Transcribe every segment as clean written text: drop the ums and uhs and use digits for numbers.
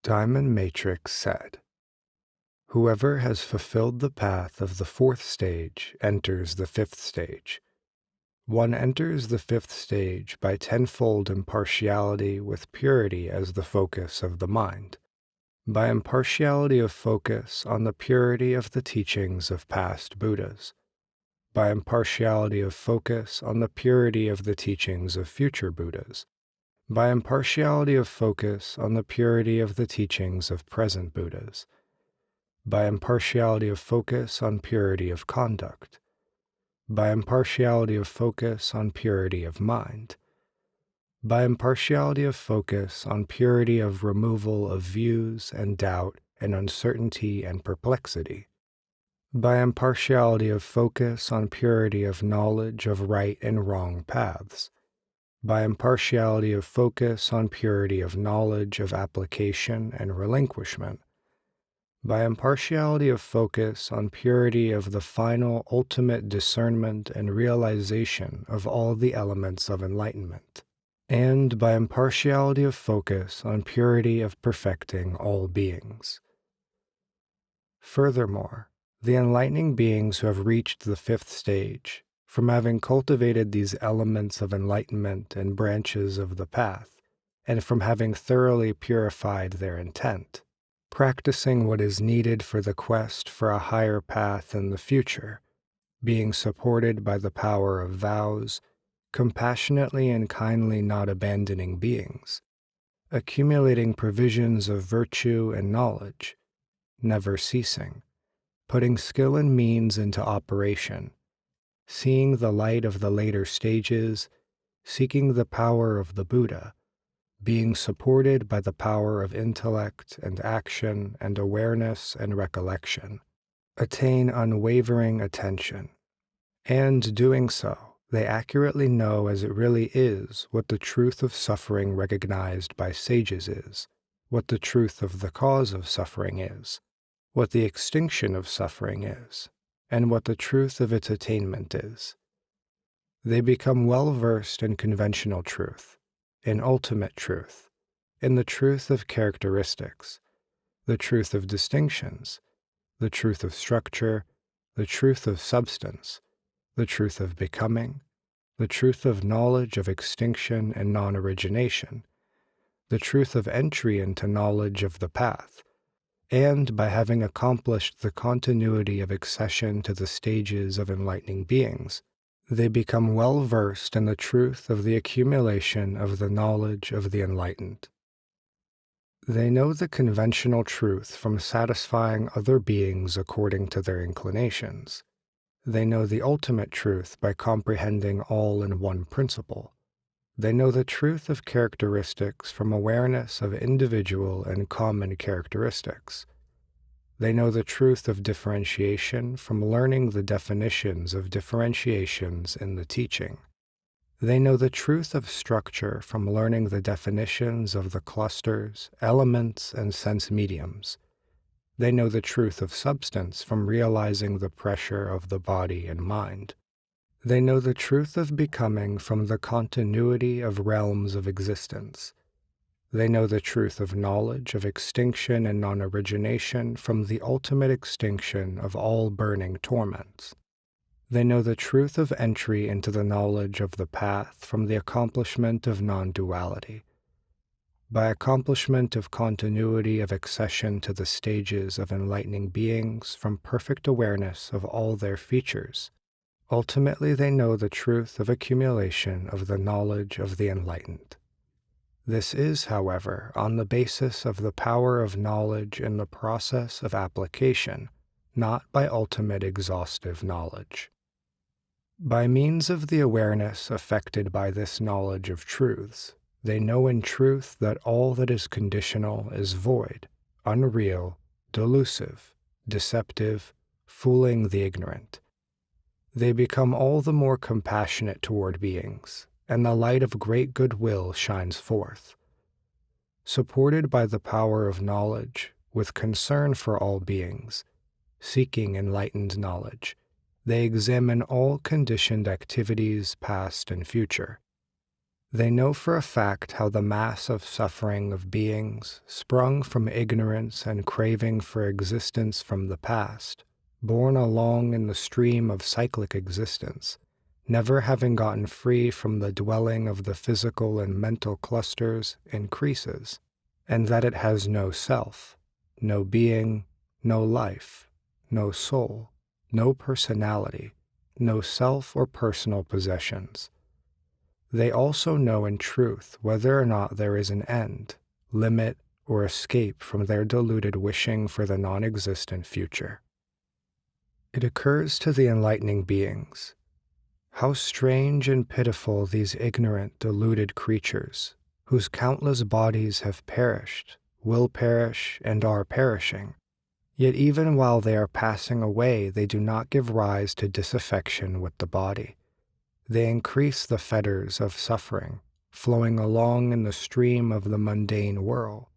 Diamond Matrix said, "Whoever has fulfilled the path of the fourth stage enters the fifth stage. One enters the fifth stage by tenfold impartiality with purity as the focus of the mind, by impartiality of focus on the purity of the teachings of past Buddhas, by impartiality of focus on the purity of the teachings of future Buddhas, by impartiality of focus on the purity of the teachings of present Buddhas, by impartiality of focus on purity of conduct, by impartiality of focus on purity of mind, by impartiality of focus on purity of removal of views and doubt and uncertainty and perplexity, by impartiality of focus on purity of knowledge of right and wrong paths, by impartiality of focus on purity of knowledge of application and relinquishment, by impartiality of focus on purity of the final ultimate discernment and realization of all the elements of enlightenment, and by impartiality of focus on purity of perfecting all beings. Furthermore, the enlightening beings who have reached the fifth stage, from having cultivated these elements of enlightenment and branches of the path, and from having thoroughly purified their intent, practicing what is needed for the quest for a higher path in the future, being supported by the power of vows, compassionately and kindly not abandoning beings, accumulating provisions of virtue and knowledge, never ceasing, putting skill and means into operation, seeing the light of the later stages, seeking the power of the Buddha, being supported by the power of intellect and action and awareness and recollection, attain unwavering attention, and doing so, they accurately know as it really is what the truth of suffering recognized by sages is, what the truth of the cause of suffering is, what the extinction of suffering is, and what the truth of its attainment is. They become well versed in conventional truth, in ultimate truth, in the truth of characteristics, the truth of distinctions, the truth of structure, the truth of substance, the truth of becoming, the truth of knowledge of extinction and non-origination, the truth of entry into knowledge of the path, and by having accomplished the continuity of accession to the stages of enlightening beings, they become well versed in the truth of the accumulation of the knowledge of the enlightened. They know the conventional truth from satisfying other beings according to their inclinations. They know the ultimate truth by comprehending all in one principle. They know the truth of characteristics from awareness of individual and common characteristics. They know the truth of differentiation from learning the definitions of differentiations in the teaching. They know the truth of structure from learning the definitions of the clusters, elements, and sense mediums. They know the truth of substance from realizing the pressure of the body and mind. They know the truth of becoming from the continuity of realms of existence. They know the truth of knowledge of extinction and non-origination from the ultimate extinction of all burning torments. They know the truth of entry into the knowledge of the path from the accomplishment of non-duality. By accomplishment of continuity of accession to the stages of enlightening beings from perfect awareness of all their features, ultimately they know the truth of accumulation of the knowledge of the enlightened. This is, however, on the basis of the power of knowledge in the process of application, not by ultimate exhaustive knowledge. By means of the awareness affected by this knowledge of truths, they know in truth that all that is conditional is void, unreal, delusive, deceptive, fooling the ignorant. They become all the more compassionate toward beings, and the light of great goodwill shines forth. Supported by the power of knowledge, with concern for all beings, seeking enlightened knowledge, they examine all conditioned activities past and future. They know for a fact how the mass of suffering of beings, sprung from ignorance and craving for existence from the past, borne along in the stream of cyclic existence, never having gotten free from the dwelling of the physical and mental clusters, increases, and that it has no self, no being, no life, no soul, no personality, no self or personal possessions. They also know in truth whether or not there is an end, limit, or escape from their deluded wishing for the non-existent future. It occurs to the enlightening beings, how strange and pitiful these ignorant, deluded creatures, whose countless bodies have perished, will perish, and are perishing. Yet even while they are passing away, they do not give rise to disaffection with the body. They increase the fetters of suffering, flowing along in the stream of the mundane whirl,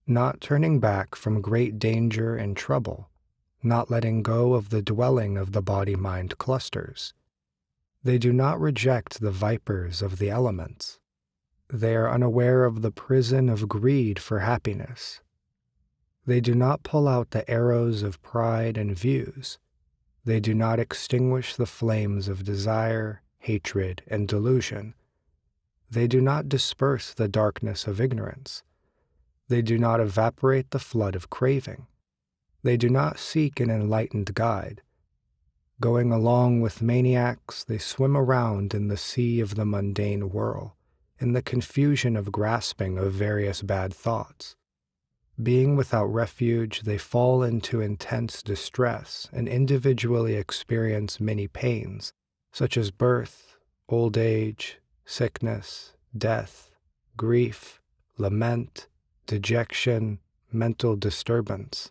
not turning back from great danger and trouble, not letting go of the dwelling of the body-mind clusters. They do not reject the vipers of the elements. They are unaware of the prison of greed for happiness. They do not pull out the arrows of pride and views. They do not extinguish the flames of desire, hatred, and delusion. They do not disperse the darkness of ignorance. They do not evaporate the flood of craving. They do not seek an enlightened guide. Going along with maniacs, they swim around in the sea of the mundane whirl, in the confusion of grasping of various bad thoughts. Being without refuge, they fall into intense distress and individually experience many pains, such as birth, old age, sickness, death, grief, lament, dejection, mental disturbance.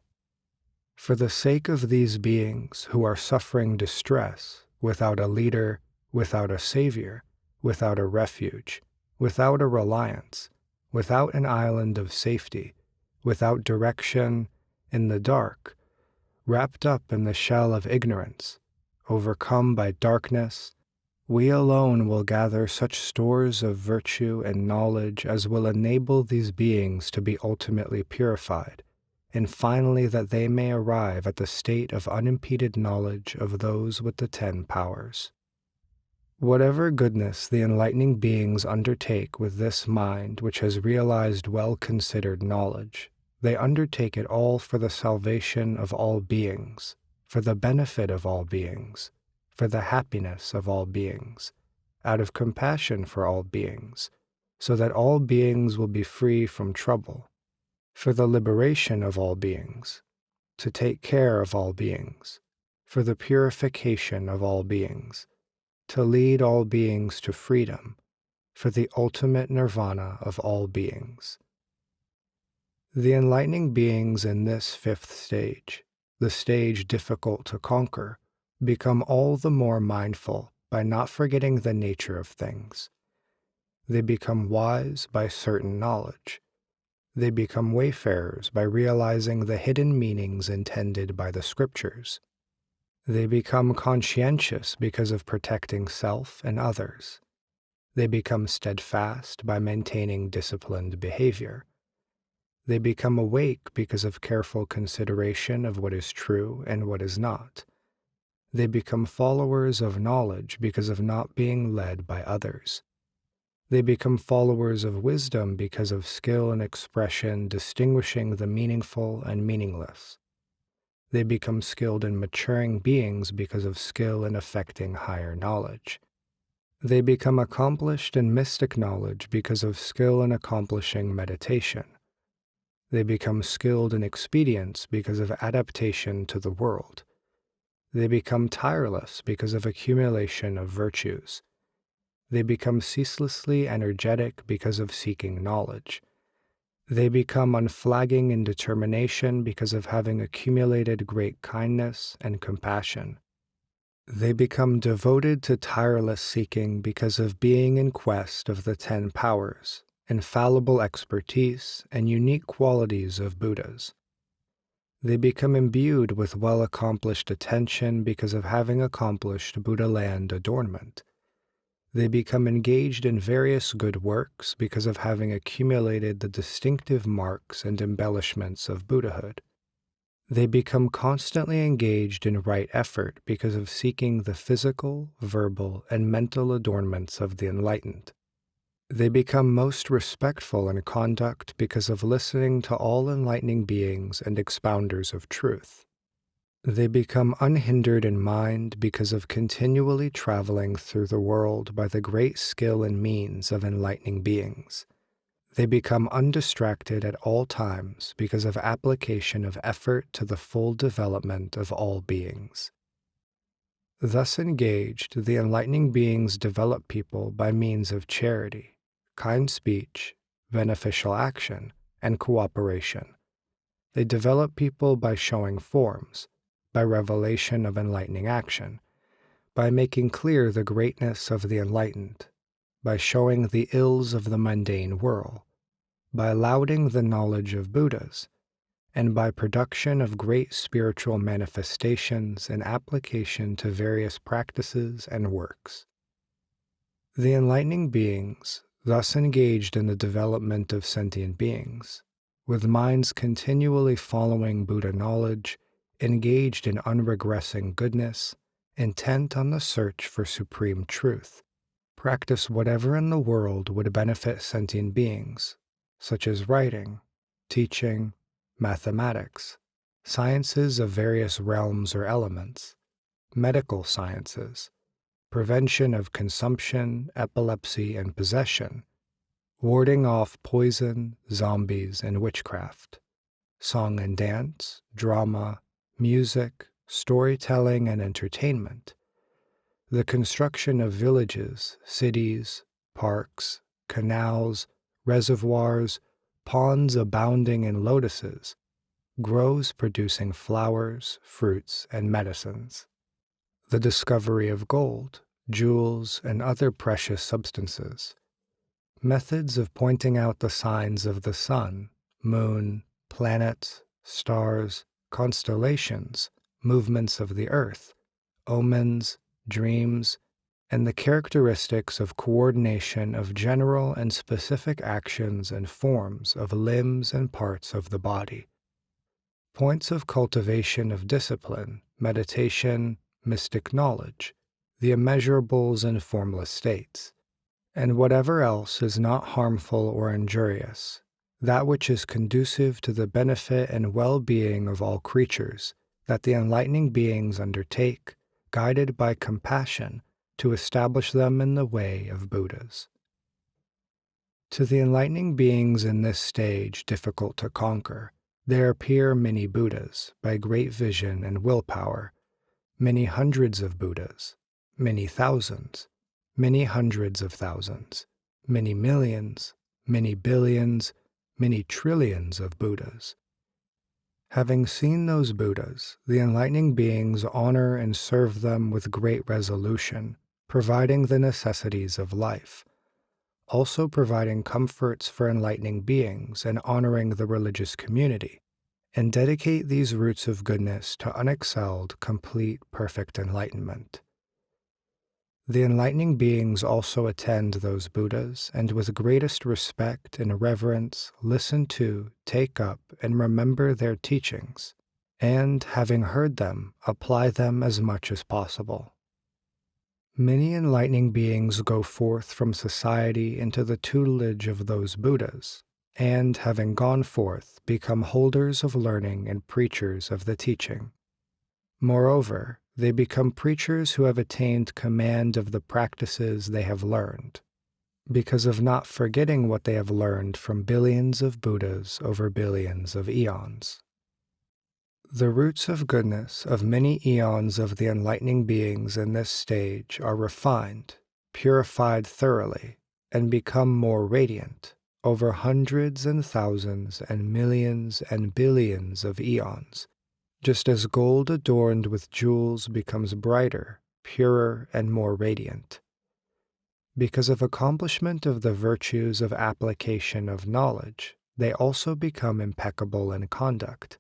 For the sake of these beings who are suffering distress, without a leader, without a savior, without a refuge, without a reliance, without an island of safety, without direction, in the dark, wrapped up in the shell of ignorance, overcome by darkness, we alone will gather such stores of virtue and knowledge as will enable these beings to be ultimately purified, and finally that they may arrive at the state of unimpeded knowledge of those with the 10 powers. Whatever goodness the enlightening beings undertake with this mind which has realized well-considered knowledge, they undertake it all for the salvation of all beings, for the benefit of all beings, for the happiness of all beings, out of compassion for all beings, so that all beings will be free from trouble, for the liberation of all beings, to take care of all beings, for the purification of all beings, to lead all beings to freedom, for the ultimate nirvana of all beings. The enlightening beings in this 5th stage, the stage difficult to conquer, become all the more mindful by not forgetting the nature of things. They become wise by certain knowledge. They become wayfarers by realizing the hidden meanings intended by the scriptures. They become conscientious because of protecting self and others. They become steadfast by maintaining disciplined behavior. They become awake because of careful consideration of what is true and what is not. They become followers of knowledge because of not being led by others. They become followers of wisdom because of skill and expression distinguishing the meaningful and meaningless. They become skilled in maturing beings because of skill in affecting higher knowledge. They become accomplished in mystic knowledge because of skill in accomplishing meditation. They become skilled in expedience because of adaptation to the world. They become tireless because of accumulation of virtues. They become ceaselessly energetic because of seeking knowledge. They become unflagging in determination because of having accumulated great kindness and compassion. They become devoted to tireless seeking because of being in quest of the 10 powers, infallible expertise, and unique qualities of Buddhas. They become imbued with well-accomplished attention because of having accomplished Buddha land adornment. They become engaged in various good works because of having accumulated the distinctive marks and embellishments of Buddhahood. They become constantly engaged in right effort because of seeking the physical, verbal, and mental adornments of the enlightened. They become most respectful in conduct because of listening to all enlightening beings and expounders of truth. They become unhindered in mind because of continually traveling through the world by the great skill and means of enlightening beings. They become undistracted at all times because of application of effort to the full development of all beings. Thus engaged, the enlightening beings develop people by means of charity, kind speech, beneficial action, and cooperation. They develop people by showing forms, by revelation of enlightening action, by making clear the greatness of the enlightened, by showing the ills of the mundane world, by lauding the knowledge of Buddhas, and by production of great spiritual manifestations and application to various practices and works. The enlightening beings, thus engaged in the development of sentient beings, with minds continually following Buddha knowledge, engaged in unregressing goodness, intent on the search for supreme truth, practice whatever in the world would benefit sentient beings, such as writing, teaching, mathematics, sciences of various realms or elements, medical sciences, prevention of consumption, epilepsy, and possession, warding off poison, zombies, and witchcraft, song and dance, drama, music, storytelling, and entertainment, the construction of villages, cities, parks, canals, reservoirs, ponds abounding in lotuses, groves producing flowers, fruits, and medicines, the discovery of gold, jewels, and other precious substances, methods of pointing out the signs of the sun, moon, planets, stars, constellations, movements of the earth, omens, dreams, and the characteristics of coordination of general and specific actions and forms of limbs and parts of the body. Points of cultivation of discipline, meditation, mystic knowledge, the immeasurables and formless states, and whatever else is not harmful or injurious, that which is conducive to the benefit and well-being of all creatures, that the enlightening beings undertake, guided by compassion, to establish them in the way of Buddhas. To the enlightening beings in this stage difficult to conquer, there appear many Buddhas by great vision and willpower, many hundreds of Buddhas, many thousands, many hundreds of thousands, many millions, many billions, many trillions of Buddhas. Having seen those Buddhas, the enlightening beings honor and serve them with great resolution, providing the necessities of life, also providing comforts for enlightening beings and honoring the religious community, and dedicate these roots of goodness to unexcelled, complete, perfect enlightenment. The enlightening beings also attend those Buddhas and with greatest respect and reverence listen to, take up, and remember their teachings, and, having heard them, apply them as much as possible. Many enlightening beings go forth from society into the tutelage of those Buddhas, and, having gone forth, become holders of learning and preachers of the teaching. Moreover, they become preachers who have attained command of the practices they have learned, because of not forgetting what they have learned from billions of Buddhas over billions of eons. The roots of goodness of many eons of the enlightening beings in this stage are refined, purified thoroughly, and become more radiant over hundreds and thousands and millions and billions of eons, just as gold adorned with jewels becomes brighter, purer, and more radiant. Because of accomplishment of the virtues of application of knowledge, they also become impeccable in conduct.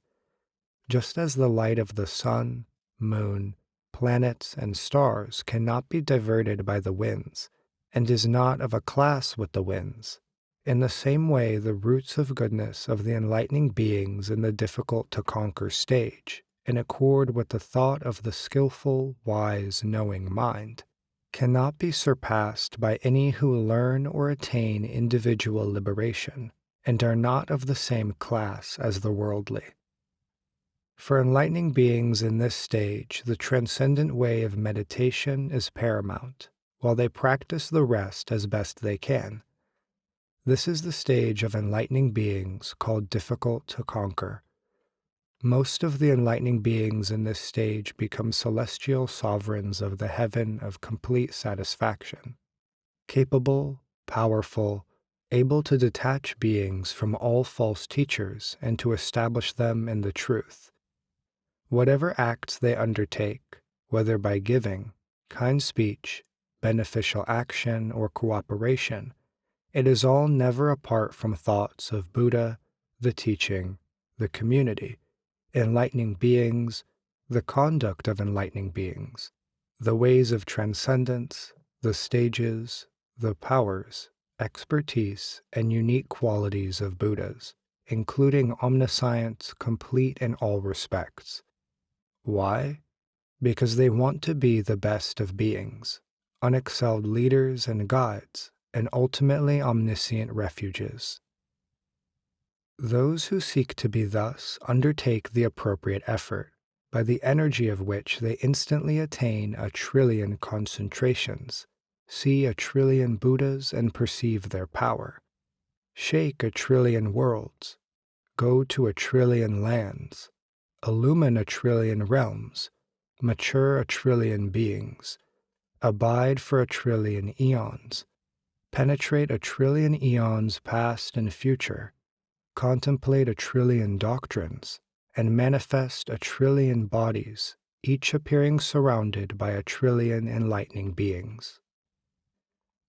Just as the light of the sun, moon, planets, and stars cannot be diverted by the winds, and is not of a class with the winds. In the same way, the roots of goodness of the enlightening beings in the difficult-to-conquer stage, in accord with the thought of the skillful, wise, knowing mind, cannot be surpassed by any who learn or attain individual liberation, and are not of the same class as the worldly. For enlightening beings in this stage, the transcendent way of meditation is paramount, while they practice the rest as best they can. This is the stage of enlightening beings called difficult to conquer. Most of the enlightening beings in this stage become celestial sovereigns of the heaven of complete satisfaction, capable, powerful, able to detach beings from all false teachers and to establish them in the truth. Whatever acts they undertake, whether by giving, kind speech, beneficial action, or cooperation, it is all never apart from thoughts of Buddha, the teaching, the community, enlightening beings, the conduct of enlightening beings, the ways of transcendence, the stages, the powers, expertise, and unique qualities of Buddhas, including omniscience complete in all respects. Why? Because they want to be the best of beings, unexcelled leaders and guides, and ultimately omniscient refuges. Those who seek to be thus undertake the appropriate effort, by the energy of which they instantly attain 1,000,000,000,000 concentrations, see 1,000,000,000,000 Buddhas and perceive their power, shake 1,000,000,000,000 worlds, go to 1,000,000,000,000 lands, illumine 1,000,000,000,000 realms, mature 1,000,000,000,000 beings, abide for 1,000,000,000,000 eons, penetrate 1,000,000,000,000 eons past and future, contemplate 1,000,000,000,000 doctrines, and manifest 1,000,000,000,000 bodies, each appearing surrounded by 1,000,000,000,000 enlightening beings.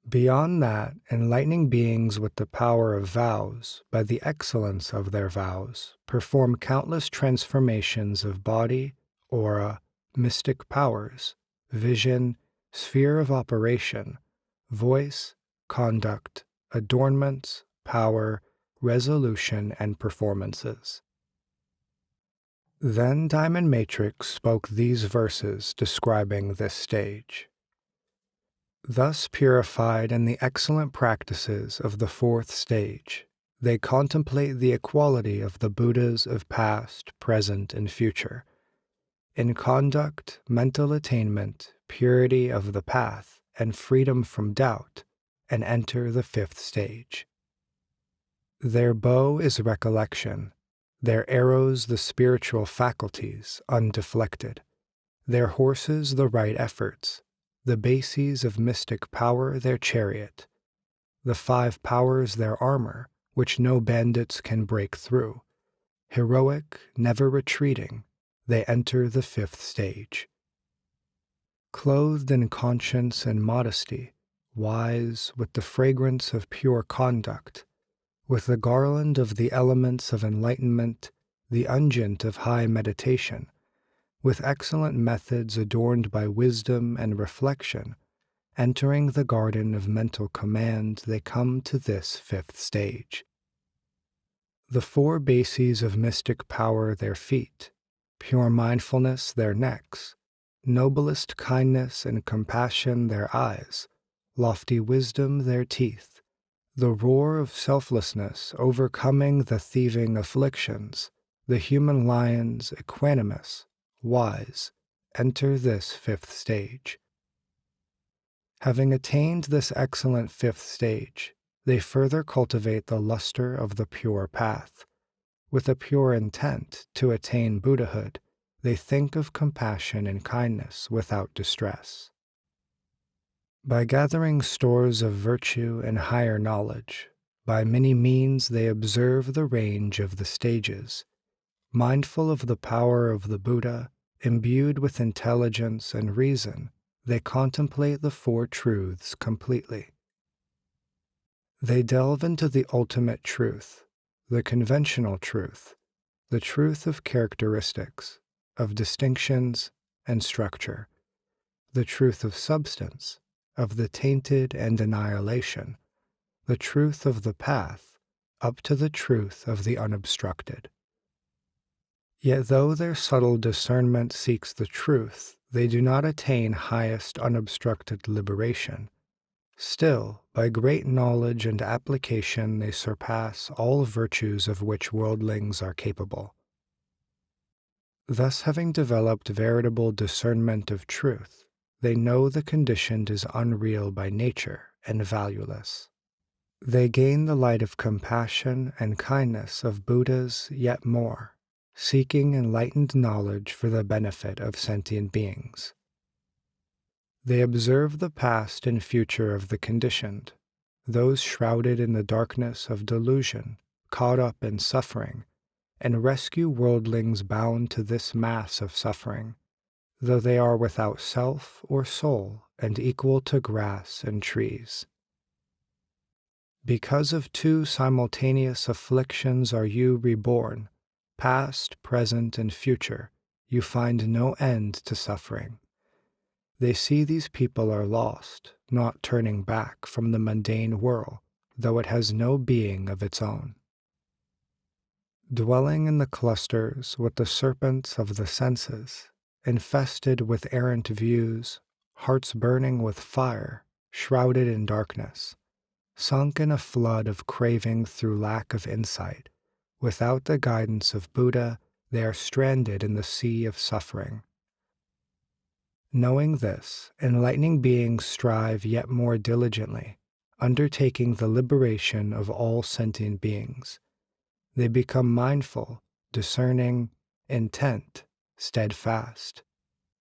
Beyond that, enlightening beings with the power of vows, by the excellence of their vows, perform countless transformations of body, aura, mystic powers, vision, sphere of operation, voice, conduct, adornments, power, resolution, and performances. Then Diamond Matrix spoke these verses describing this stage. Thus purified in the excellent practices of the fourth stage, they contemplate the equality of the Buddhas of past, present, and future, in conduct, mental attainment, purity of the path, and freedom from doubt, and enter the fifth stage. Their bow is recollection, their arrows the spiritual faculties undeflected, their horses the right efforts, the bases of mystic power their chariot, the 5 powers their armor, which no bandits can break through. Heroic, never retreating, they enter the fifth stage. Clothed in conscience and modesty, wise with the fragrance of pure conduct, with the garland of the elements of enlightenment, the unguent of high meditation, with excellent methods adorned by wisdom and reflection, entering the garden of mental command, they come to this fifth stage. The 4 bases of mystic power their feet, pure mindfulness their necks, noblest kindness and compassion their eyes, lofty wisdom their teeth, the roar of selflessness overcoming the thieving afflictions, the human lions equanimous, wise, enter this fifth stage. Having attained this excellent fifth stage, they further cultivate the luster of the pure path. With a pure intent to attain Buddhahood, they think of compassion and kindness without distress. By gathering stores of virtue and higher knowledge, by many means they observe the range of the stages, mindful of the power of the Buddha, imbued with intelligence and reason, they contemplate the 4 truths completely. They delve into the ultimate truth, the conventional truth, the truth of characteristics, of distinctions and structure, the truth of substance, of the tainted and annihilation, the truth of the path, up to the truth of the unobstructed. Yet though their subtle discernment seeks the truth, they do not attain highest unobstructed liberation. Still, by great knowledge and application they surpass all virtues of which worldlings are capable. Thus, having developed veritable discernment of truth, they know the conditioned is unreal by nature and valueless. They gain the light of compassion and kindness of Buddhas yet more, seeking enlightened knowledge for the benefit of sentient beings. They observe the past and future of the conditioned, those shrouded in the darkness of delusion, caught up in suffering, and rescue worldlings bound to this mass of suffering, though they are without self or soul and equal to grass and trees. Because of two simultaneous afflictions are you reborn, past, present, and future, you find no end to suffering. They see these people are lost, not turning back from the mundane whirl, though it has no being of its own. Dwelling in the clusters with the serpents of the senses, infested with errant views, hearts burning with fire, shrouded in darkness, sunk in a flood of craving through lack of insight, without the guidance of Buddha, they are stranded in the sea of suffering. Knowing this, enlightening beings strive yet more diligently, undertaking the liberation of all sentient beings. They become mindful, discerning, intent, steadfast.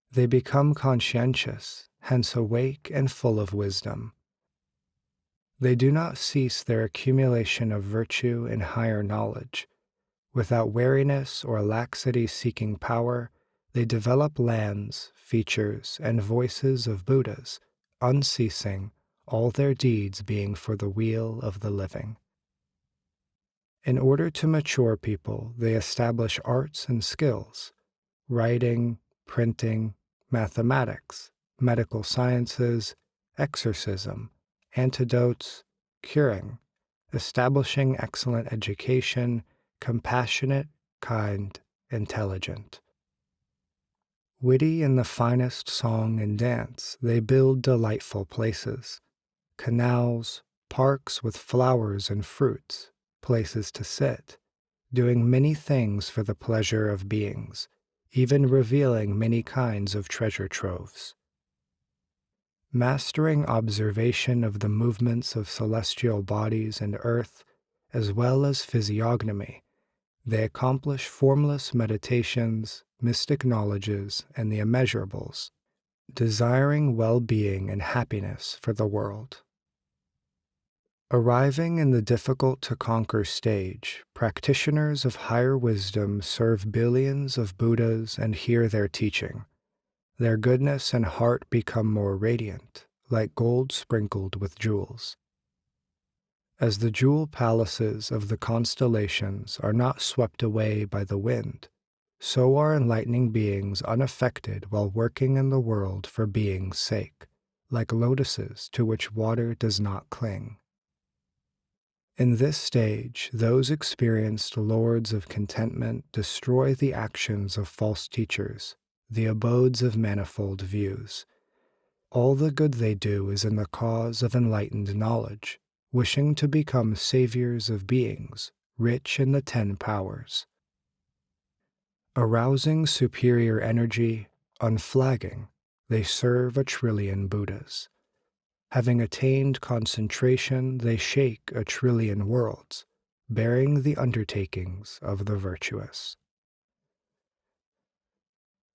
They become conscientious, hence awake and full of wisdom. They do not cease their accumulation of virtue and higher knowledge. Without weariness or laxity seeking power, they develop lands, features, and voices of Buddhas, unceasing, all their deeds being for the weal of the living. In order to mature people, they establish arts and skills, writing, printing, mathematics, medical sciences, exorcism, antidotes, curing, establishing excellent education, compassionate, kind, intelligent. Witty in the finest song and dance, they build delightful places, canals, parks with flowers and fruits, places to sit, doing many things for the pleasure of beings, even revealing many kinds of treasure troves. Mastering observation of the movements of celestial bodies and earth, as well as physiognomy, they accomplish formless meditations, mystic knowledges, and the immeasurables, desiring well-being and happiness for the world. Arriving in the difficult-to-conquer stage, practitioners of higher wisdom serve billions of Buddhas and hear their teaching. Their goodness and heart become more radiant, like gold sprinkled with jewels. As the jewel palaces of the constellations are not swept away by the wind, so are enlightening beings unaffected while working in the world for being's sake, like lotuses to which water does not cling. In this stage, those experienced lords of contentment destroy the actions of false teachers, the abodes of manifold views. All the good they do is in the cause of enlightened knowledge, wishing to become saviors of beings, rich in the 10 powers. Arousing superior energy, unflagging, they serve 1,000,000,000,000 Buddhas. Having attained concentration, they shake 1,000,000,000,000 worlds, bearing the undertakings of the virtuous.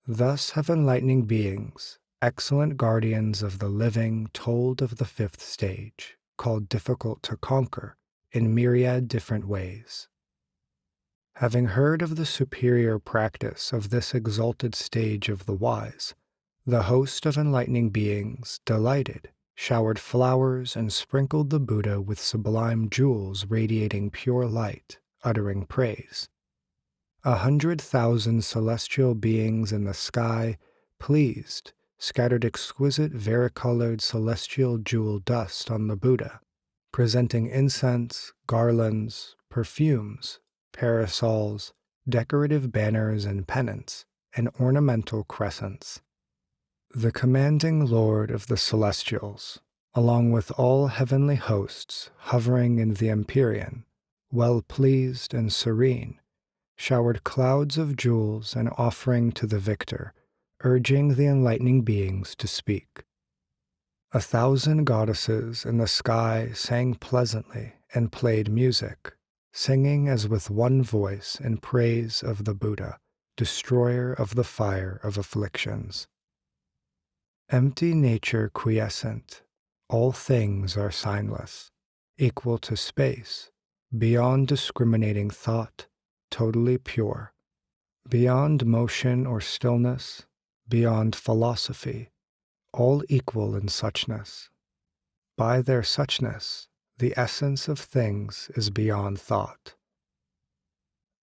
Thus have enlightening beings, excellent guardians of the living, told of the 5th stage, called difficult to conquer, in myriad different ways. Having heard of the superior practice of this exalted stage of the wise, the host of enlightening beings, delighted, showered flowers and sprinkled the Buddha with sublime jewels radiating pure light, uttering praise. 100,000 celestial beings in the sky, pleased, scattered exquisite varicolored celestial jewel dust on the Buddha, presenting incense, garlands, perfumes, parasols, decorative banners and pennants, and ornamental crescents. The commanding Lord of the Celestials, along with all heavenly hosts hovering in the Empyrean, well pleased and serene, showered clouds of jewels and offering to the victor, urging the enlightening beings to speak. 1,000 goddesses in the sky sang pleasantly and played music, singing as with one voice in praise of the Buddha, destroyer of the fire of afflictions. Empty nature quiescent, all things are signless, equal to space, beyond discriminating thought, totally pure, beyond motion or stillness, beyond philosophy, all equal in suchness. By their suchness, the essence of things is beyond thought.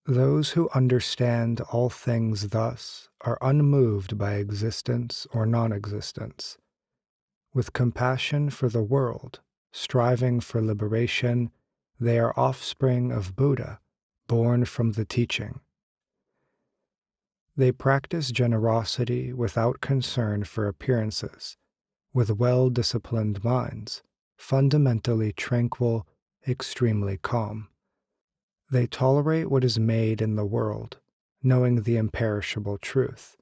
Those who understand all things thus are unmoved by existence or non-existence. With compassion for the world, striving for liberation, they are offspring of Buddha, born from the teaching. They practice generosity without concern for appearances, with well-disciplined minds, fundamentally tranquil, extremely calm. They tolerate what is made in the world, knowing the imperishable truth.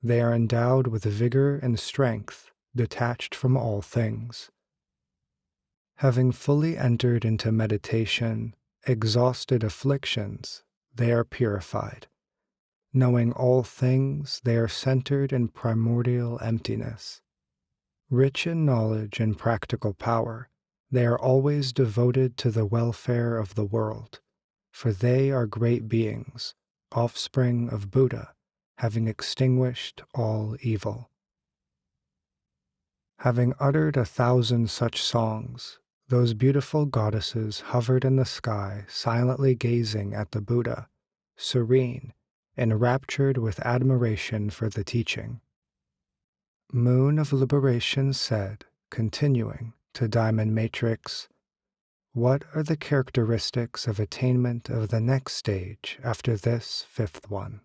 They are endowed with vigor and strength, detached from all things. Having fully entered into meditation, exhausted afflictions, they are purified. Knowing all things, they are centered in primordial emptiness. Rich in knowledge and practical power, they are always devoted to the welfare of the world, for they are great beings, offspring of Buddha, having extinguished all evil. Having uttered 1,000 such songs, those beautiful goddesses hovered in the sky, silently gazing at the Buddha, serene, enraptured with admiration for the teaching. Moon of Liberation said, continuing to Diamond Matrix, "What are the characteristics of attainment of the next stage after this fifth one?"